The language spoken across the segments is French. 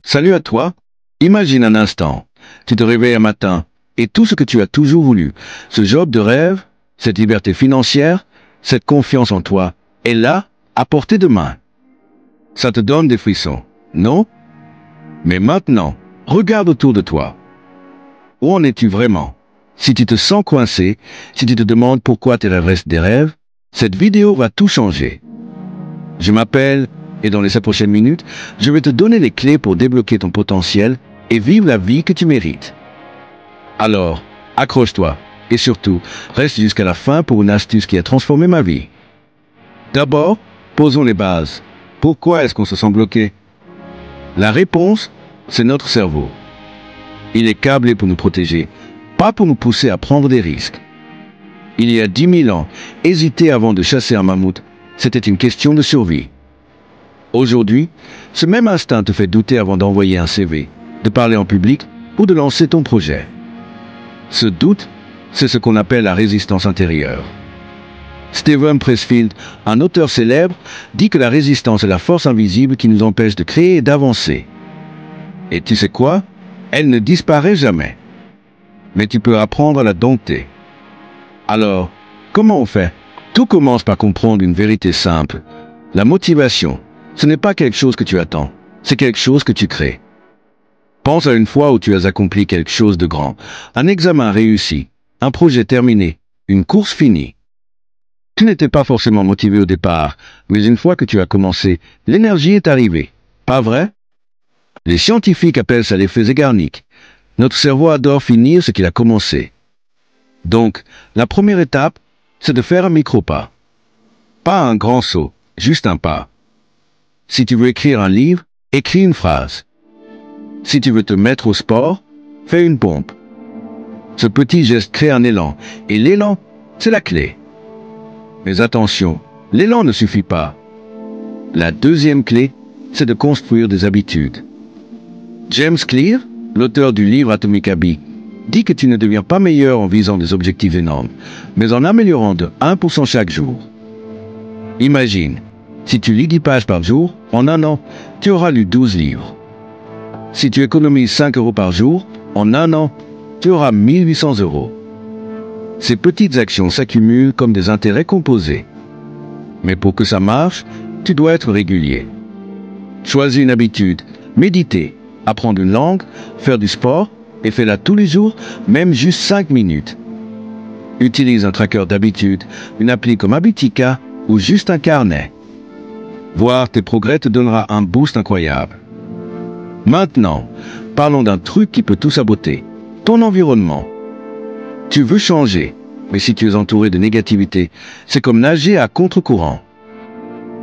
Salut à toi. Imagine un instant. Tu te réveilles un matin et tout ce que tu as toujours voulu, ce job de rêve, cette liberté financière, cette confiance en toi, est là, à portée de main. Ça te donne des frissons, non? Mais maintenant, regarde autour de toi. Où en es-tu vraiment? Si tu te sens coincé, si tu te demandes pourquoi tes rêves restent des rêves, cette vidéo va tout changer. Je m'appelle, et dans les 7 prochaines minutes, je vais te donner les clés pour débloquer ton potentiel et vivre la vie que tu mérites. Alors, accroche-toi, et surtout, reste jusqu'à la fin pour une astuce qui a transformé ma vie. D'abord, posons les bases. Pourquoi est-ce qu'on se sent bloqué? La réponse, c'est notre cerveau. Il est câblé pour nous protéger, pas pour nous pousser à prendre des risques. Il y a 10 000 ans, hésiter avant de chasser un mammouth, c'était une question de survie. Aujourd'hui, ce même instinct te fait douter avant d'envoyer un CV, de parler en public ou de lancer ton projet. Ce doute, c'est ce qu'on appelle la résistance intérieure. Steven Pressfield, un auteur célèbre, dit que la résistance est la force invisible qui nous empêche de créer et d'avancer. Et tu sais quoi? Elle ne disparaît jamais. Mais tu peux apprendre à la dompter. Alors, comment on fait? Tout commence par comprendre une vérité simple. La motivation, ce n'est pas quelque chose que tu attends, c'est quelque chose que tu crées. Pense à une fois où tu as accompli quelque chose de grand, un examen réussi, un projet terminé, une course finie. Tu n'étais pas forcément motivé au départ, mais une fois que tu as commencé, l'énergie est arrivée. Pas vrai? Les scientifiques appellent ça l'effet Zeigarnik. Notre cerveau adore finir ce qu'il a commencé. Donc, la première étape, c'est de faire un micro-pas. Pas un grand saut, juste un pas. Si tu veux écrire un livre, écris une phrase. Si tu veux te mettre au sport, fais une pompe. Ce petit geste crée un élan, et l'élan, c'est la clé. Mais attention, l'élan ne suffit pas. La deuxième clé, c'est de construire des habitudes. James Clear, l'auteur du livre Atomic Habits, dit que tu ne deviens pas meilleur en visant des objectifs énormes, mais en améliorant de 1% chaque jour. Imagine, si tu lis 10 pages par jour, en un an, tu auras lu 12 livres. Si tu économises 5 € par jour, en un an, tu auras 1800 €. Ces petites actions s'accumulent comme des intérêts composés. Mais pour que ça marche, tu dois être régulier. Choisis une habitude, méditer, apprendre une langue, faire du sport, et fais-la tous les jours, même juste 5 minutes. Utilise un tracker d'habitude, une appli comme Habitica ou juste un carnet. Voir tes progrès te donnera un boost incroyable. Maintenant, parlons d'un truc qui peut tout saboter, ton environnement. Tu veux changer, mais si tu es entouré de négativité, c'est comme nager à contre-courant.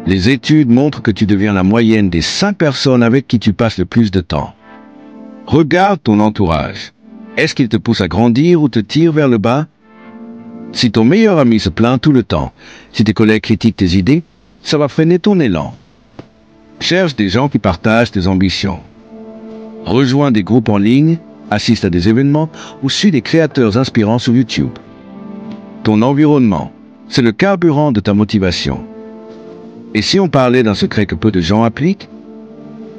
Les études montrent que tu deviens la moyenne des 5 personnes avec qui tu passes le plus de temps. Regarde ton entourage. Est-ce qu'il te pousse à grandir ou te tire vers le bas? Si ton meilleur ami se plaint tout le temps, si tes collègues critiquent tes idées, ça va freiner ton élan. Cherche des gens qui partagent tes ambitions. Rejoins des groupes en ligne, assiste à des événements ou suis des créateurs inspirants sur YouTube. Ton environnement, c'est le carburant de ta motivation. Et si on parlait d'un secret que peu de gens appliquent?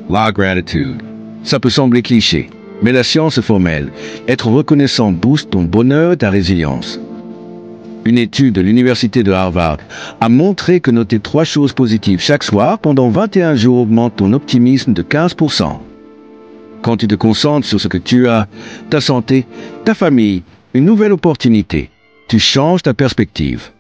La gratitude. Ça peut sembler cliché, mais la science est formelle. Être reconnaissant booste ton bonheur et ta résilience. Une étude de l'université de Harvard a montré que noter 3 choses positives chaque soir pendant 21 jours augmente ton optimisme de 15%. Quand tu te concentres sur ce que tu as, ta santé, ta famille, une nouvelle opportunité, tu changes ta perspective.